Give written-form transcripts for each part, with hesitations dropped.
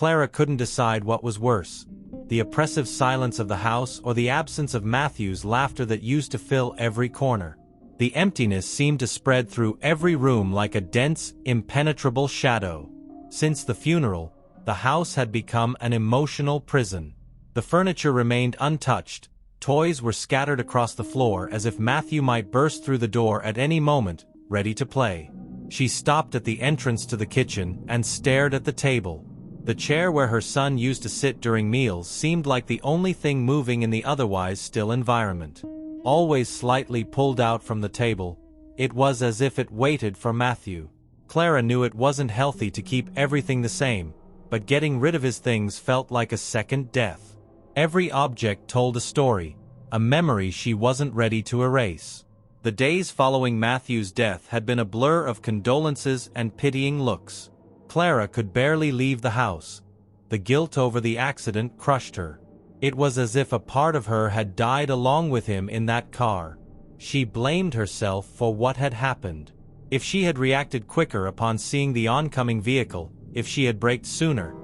Clara couldn't decide what was worse: the oppressive silence of the house or the absence of Matthew's laughter that used to fill every corner. The emptiness seemed to spread through every room like a dense, impenetrable shadow. Since the funeral, the house had become an emotional prison. The furniture remained untouched, toys were scattered across the floor as if Matthew might burst through the door at any moment, ready to play. She stopped at the entrance to the kitchen and stared at the table. The chair where her son used to sit during meals seemed like the only thing moving in the otherwise still environment. Always slightly pulled out from the table, it was as if it waited for Matthew. Clara knew it wasn't healthy to keep everything the same, but getting rid of his things felt like a second death. Every object told a story, a memory she wasn't ready to erase. The days following Matthew's death had been a blur of condolences and pitying looks. Clara could barely leave the house. The guilt over the accident crushed her. It was as if a part of her had died along with him in that car. She blamed herself for what had happened. If she had reacted quicker upon seeing the oncoming vehicle, if she had braked sooner,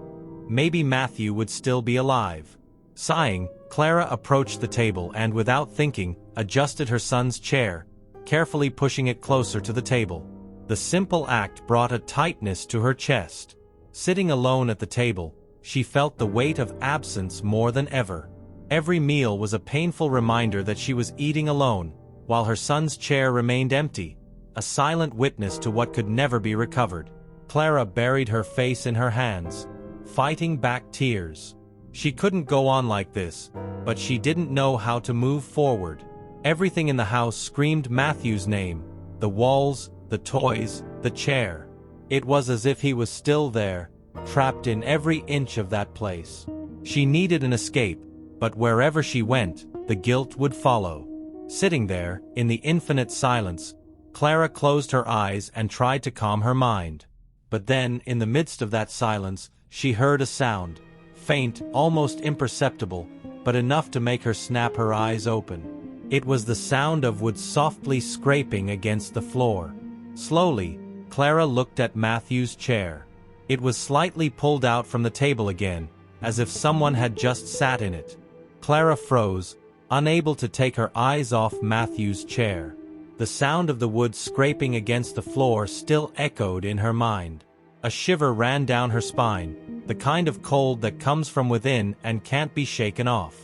maybe Matthew would still be alive. Sighing, Clara approached the table and, without thinking, adjusted her son's chair, carefully pushing it closer to the table. The simple act brought a tightness to her chest. Sitting alone at the table, she felt the weight of absence more than ever. Every meal was a painful reminder that she was eating alone, while her son's chair remained empty, a silent witness to what could never be recovered. Clara buried her face in her hands, fighting back tears. She couldn't go on like this, but she didn't know how to move forward. Everything in the house screamed Matthew's name: the walls, the toys, the chair. It was as if he was still there, trapped in every inch of that place. She needed an escape, but wherever she went, the guilt would follow. Sitting there, in the infinite silence, Clara closed her eyes and tried to calm her mind. But then, in the midst of that silence, she heard a sound, faint, almost imperceptible, but enough to make her snap her eyes open. It was the sound of wood softly scraping against the floor. Slowly, Clara looked at Matthew's chair. It was slightly pulled out from the table again, as if someone had just sat in it. Clara froze, unable to take her eyes off Matthew's chair. The sound of the wood scraping against the floor still echoed in her mind. A shiver ran down her spine, the kind of cold that comes from within and can't be shaken off.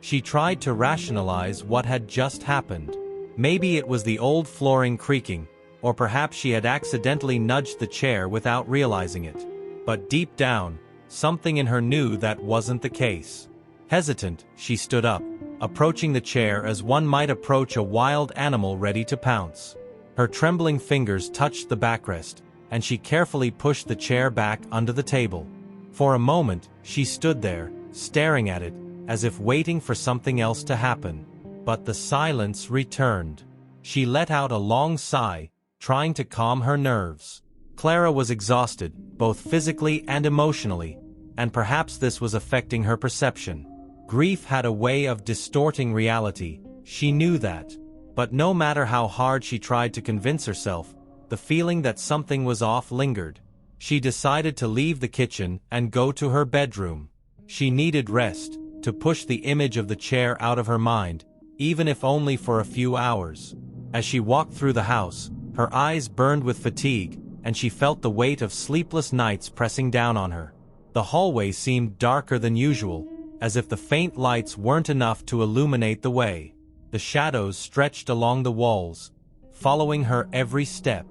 She tried to rationalize what had just happened. Maybe it was the old flooring creaking, or perhaps she had accidentally nudged the chair without realizing it. But deep down, something in her knew that wasn't the case. Hesitant, she stood up, approaching the chair as one might approach a wild animal ready to pounce. Her trembling fingers touched the backrest, and she carefully pushed the chair back under the table. For a moment, she stood there, staring at it, as if waiting for something else to happen. But the silence returned. She let out a long sigh, trying to calm her nerves. Clara was exhausted, both physically and emotionally, and perhaps this was affecting her perception. Grief had a way of distorting reality, she knew that. But no matter how hard she tried to convince herself, the feeling that something was off lingered. She decided to leave the kitchen and go to her bedroom. She needed rest, to push the image of the chair out of her mind, even if only for a few hours. As she walked through the house, her eyes burned with fatigue, and she felt the weight of sleepless nights pressing down on her. The hallway seemed darker than usual, as if the faint lights weren't enough to illuminate the way. The shadows stretched along the walls, following her every step.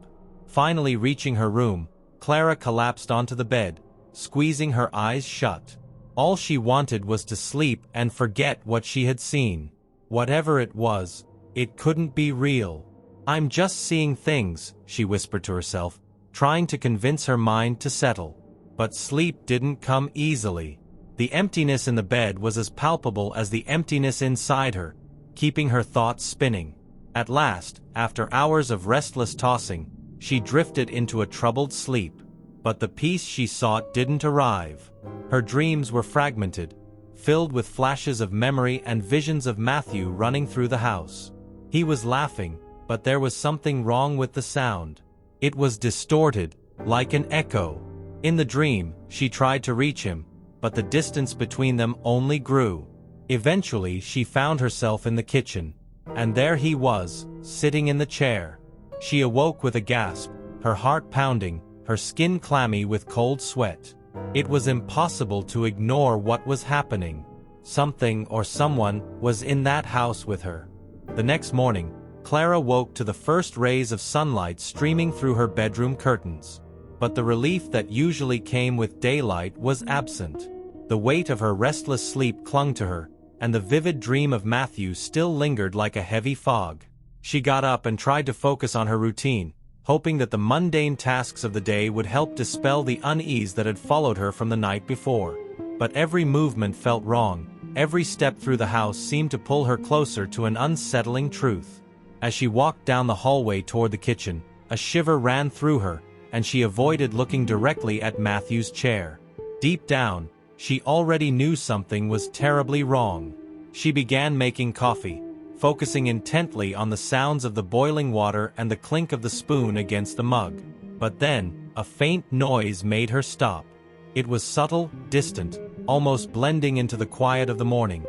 Finally reaching her room, Clara collapsed onto the bed, squeezing her eyes shut. All she wanted was to sleep and forget what she had seen. Whatever it was, it couldn't be real. "I'm just seeing things," she whispered to herself, trying to convince her mind to settle. But sleep didn't come easily. The emptiness in the bed was as palpable as the emptiness inside her, keeping her thoughts spinning. At last, after hours of restless tossing, she drifted into a troubled sleep. But the peace she sought didn't arrive. Her dreams were fragmented, filled with flashes of memory and visions of Matthew running through the house. He was laughing, but there was something wrong with the sound. It was distorted, like an echo. In the dream, she tried to reach him, but the distance between them only grew. Eventually, she found herself in the kitchen, and there he was, sitting in the chair. She awoke with a gasp, her heart pounding, her skin clammy with cold sweat. It was impossible to ignore what was happening. Something or someone was in that house with her. The next morning, Clara woke to the first rays of sunlight streaming through her bedroom curtains. But the relief that usually came with daylight was absent. The weight of her restless sleep clung to her, and the vivid dream of Matthew still lingered like a heavy fog. She got up and tried to focus on her routine, hoping that the mundane tasks of the day would help dispel the unease that had followed her from the night before. But every movement felt wrong. Every step through the house seemed to pull her closer to an unsettling truth. As she walked down the hallway toward the kitchen, a shiver ran through her, and she avoided looking directly at Matthew's chair. Deep down, she already knew something was terribly wrong. She began making coffee, focusing intently on the sounds of the boiling water and the clink of the spoon against the mug. But then, a faint noise made her stop. It was subtle, distant, almost blending into the quiet of the morning.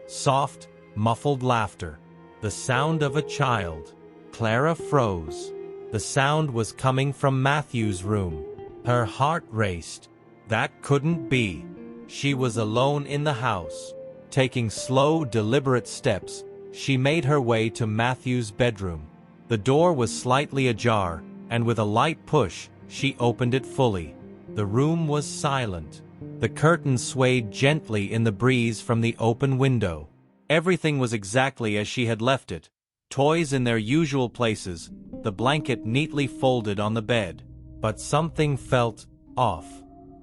Soft, muffled laughter. The sound of a child. Clara froze. The sound was coming from Matthew's room. Her heart raced. That couldn't be. She was alone in the house. Taking slow, deliberate steps, she made her way to Matthew's bedroom. The door was slightly ajar, and with a light push, she opened it fully. The room was silent. The curtains swayed gently in the breeze from the open window. Everything was exactly as she had left it. Toys in their usual places, the blanket neatly folded on the bed. But something felt off.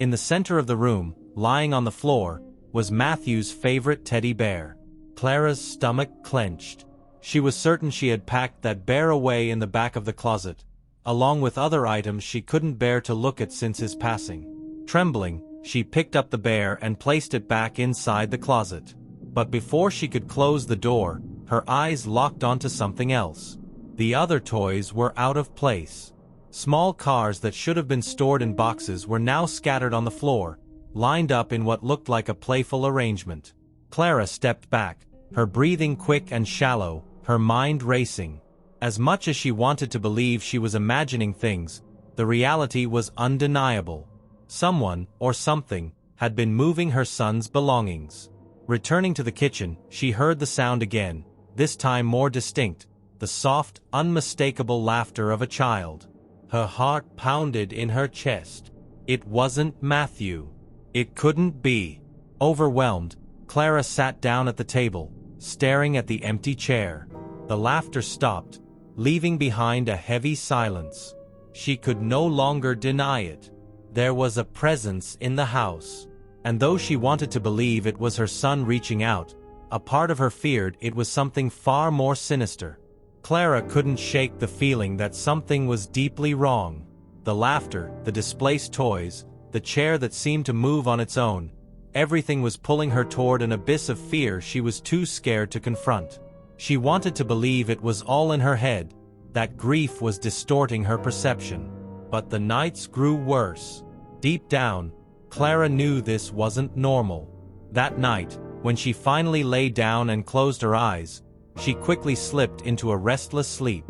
In the center of the room, lying on the floor, was Matthew's favorite teddy bear. Clara's stomach clenched. She was certain she had packed that bear away in the back of the closet, along with other items she couldn't bear to look at since his passing. Trembling, she picked up the bear and placed it back inside the closet. But before she could close the door, her eyes locked onto something else. The other toys were out of place. Small cars that should have been stored in boxes were now scattered on the floor, lined up in what looked like a playful arrangement. Clara stepped back, her breathing quick and shallow, her mind racing. As much as she wanted to believe she was imagining things, the reality was undeniable. Someone, or something, had been moving her son's belongings. Returning to the kitchen, she heard the sound again, this time more distinct, the soft, unmistakable laughter of a child. Her heart pounded in her chest. It wasn't Matthew. It couldn't be. Overwhelmed, Clara sat down at the table, staring at the empty chair. The laughter stopped, leaving behind a heavy silence. She could no longer deny it. There was a presence in the house. And though she wanted to believe it was her son reaching out, a part of her feared it was something far more sinister. Clara couldn't shake the feeling that something was deeply wrong. The laughter, the displaced toys, the chair that seemed to move on its own, everything was pulling her toward an abyss of fear she was too scared to confront. She wanted to believe it was all in her head, that grief was distorting her perception. But the nights grew worse. Deep down, Clara knew this wasn't normal. That night, when she finally lay down and closed her eyes, she quickly slipped into a restless sleep.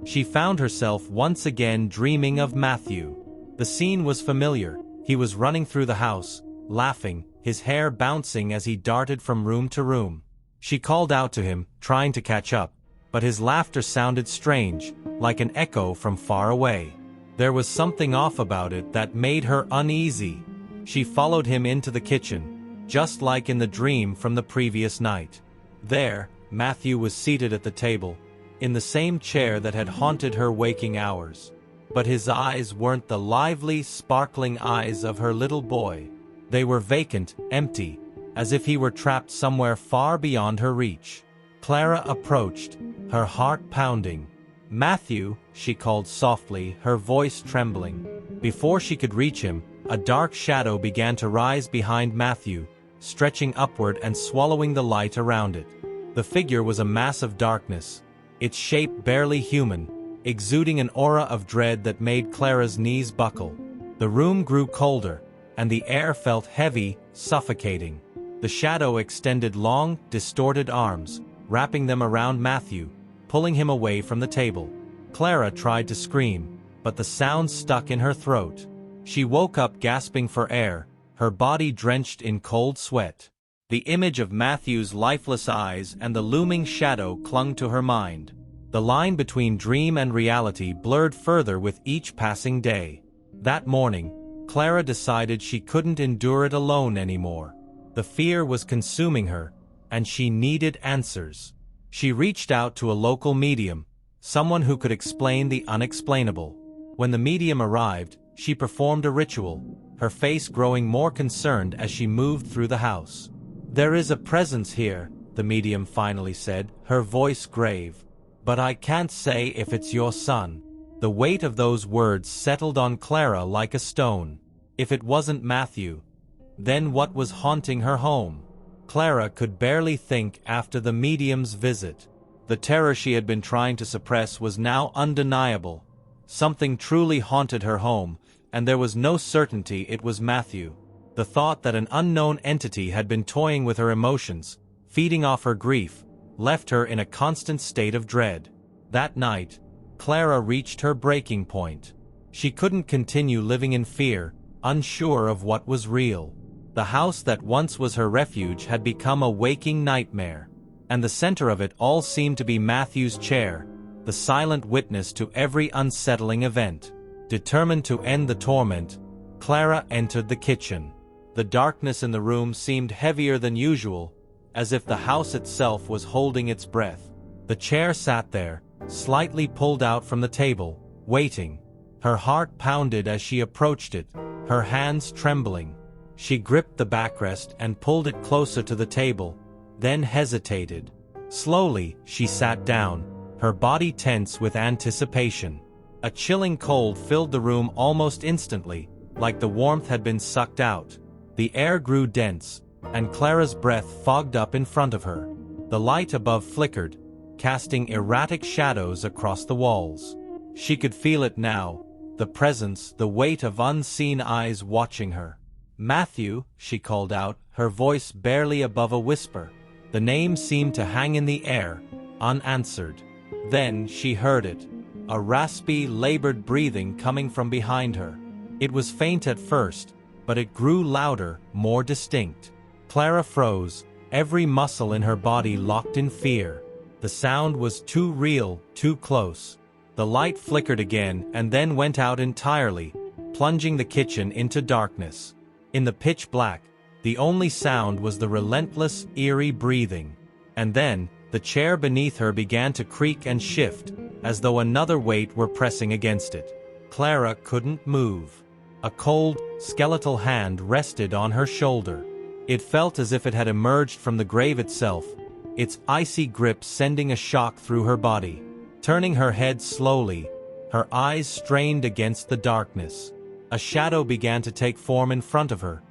She found herself once again dreaming of Matthew. The scene was familiar. He was running through the house, laughing, his hair bouncing as he darted from room to room. She called out to him, trying to catch up, but his laughter sounded strange, like an echo from far away. There was something off about it that made her uneasy. She followed him into the kitchen, just like in the dream from the previous night. There, Matthew was seated at the table, in the same chair that had haunted her waking hours. But his eyes weren't the lively, sparkling eyes of her little boy. They were vacant, empty, as if he were trapped somewhere far beyond her reach. Clara approached, her heart pounding. "Matthew," she called softly, her voice trembling. Before she could reach him, a dark shadow began to rise behind Matthew, stretching upward and swallowing the light around it. The figure was a mass of darkness, its shape barely human, exuding an aura of dread that made Clara's knees buckle. The room grew colder, and the air felt heavy, suffocating. The shadow extended long, distorted arms, wrapping them around Matthew, pulling him away from the table. Clara tried to scream, but the sound stuck in her throat. She woke up gasping for air, her body drenched in cold sweat. The image of Matthew's lifeless eyes and the looming shadow clung to her mind. The line between dream and reality blurred further with each passing day. That morning, Clara decided she couldn't endure it alone anymore. The fear was consuming her, and she needed answers. She reached out to a local medium, someone who could explain the unexplainable. When the medium arrived, she performed a ritual, her face growing more concerned as she moved through the house. "There is a presence here," the medium finally said, her voice grave. "But I can't say if it's your son." The weight of those words settled on Clara like a stone. If it wasn't Matthew, then what was haunting her home? Clara could barely think after the medium's visit. The terror she had been trying to suppress was now undeniable. Something truly haunted her home, and there was no certainty it was Matthew. The thought that an unknown entity had been toying with her emotions, feeding off her grief, left her in a constant state of dread. That night, Clara reached her breaking point. She couldn't continue living in fear, unsure of what was real. The house that once was her refuge had become a waking nightmare, and the center of it all seemed to be Matthew's chair, the silent witness to every unsettling event. Determined to end the torment, Clara entered the kitchen. The darkness in the room seemed heavier than usual, as if the house itself was holding its breath. The chair sat there, slightly pulled out from the table, waiting. Her heart pounded as she approached it, her hands trembling. She gripped the backrest and pulled it closer to the table, then hesitated. Slowly, she sat down, her body tense with anticipation. A chilling cold filled the room almost instantly, like the warmth had been sucked out. The air grew dense, and Clara's breath fogged up in front of her. The light above flickered, casting erratic shadows across the walls. She could feel it now, the presence, the weight of unseen eyes watching her. "Matthew," she called out, her voice barely above a whisper. The name seemed to hang in the air, unanswered. Then she heard it, a raspy, labored breathing coming from behind her. It was faint at first, but it grew louder, more distinct. Clara froze, every muscle in her body locked in fear. The sound was too real, too close. The light flickered again and then went out entirely, plunging the kitchen into darkness. In the pitch black, the only sound was the relentless, eerie breathing. And then, the chair beneath her began to creak and shift, as though another weight were pressing against it. Clara couldn't move. A cold, skeletal hand rested on her shoulder. It felt as if it had emerged from the grave itself, its icy grip sending a shock through her body. Turning her head slowly, her eyes strained against the darkness. A shadow began to take form in front of her,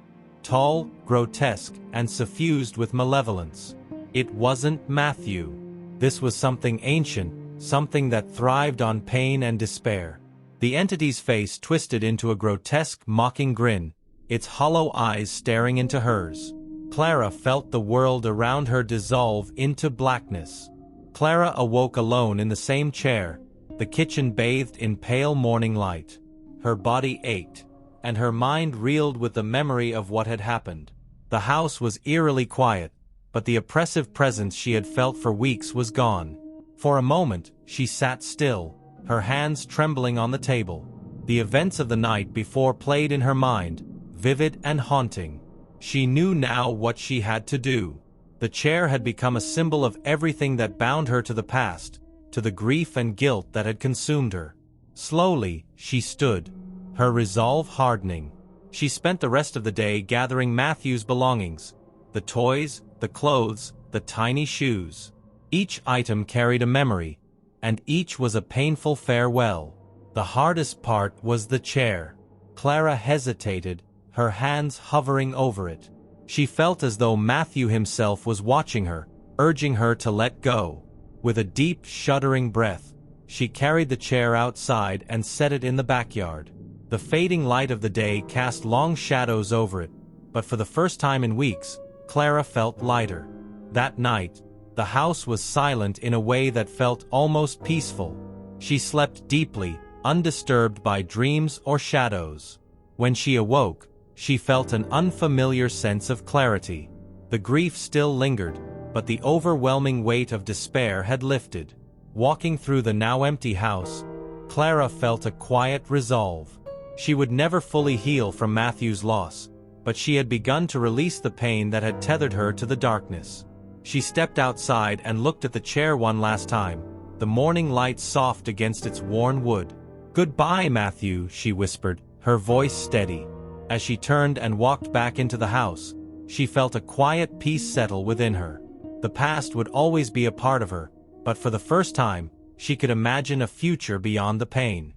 tall, grotesque, and suffused with malevolence. It wasn't Matthew. This was something ancient, something that thrived on pain and despair. The entity's face twisted into a grotesque, mocking grin, its hollow eyes staring into hers. Clara felt the world around her dissolve into blackness. Clara awoke alone in the same chair, the kitchen bathed in pale morning light. Her body ached, and her mind reeled with the memory of what had happened. The house was eerily quiet, but the oppressive presence she had felt for weeks was gone. For a moment, she sat still, her hands trembling on the table. The events of the night before played in her mind, vivid and haunting. She knew now what she had to do. The chair had become a symbol of everything that bound her to the past, to the grief and guilt that had consumed her. Slowly, she stood, her resolve hardening. She spent the rest of the day gathering Matthew's belongings, the toys, the clothes, the tiny shoes. Each item carried a memory, and each was a painful farewell. The hardest part was the chair. Clara hesitated, her hands hovering over it. She felt as though Matthew himself was watching her, urging her to let go. With a deep, shuddering breath, she carried the chair outside and set it in the backyard. The fading light of the day cast long shadows over it, but for the first time in weeks, Clara felt lighter. That night, the house was silent in a way that felt almost peaceful. She slept deeply, undisturbed by dreams or shadows. When she awoke, she felt an unfamiliar sense of clarity. The grief still lingered, but the overwhelming weight of despair had lifted. Walking through the now empty house, Clara felt a quiet resolve. She would never fully heal from Matthew's loss, but she had begun to release the pain that had tethered her to the darkness. She stepped outside and looked at the chair one last time, the morning light soft against its worn wood. "Goodbye, Matthew," she whispered, her voice steady. As she turned and walked back into the house, she felt a quiet peace settle within her. The past would always be a part of her, but for the first time, she could imagine a future beyond the pain.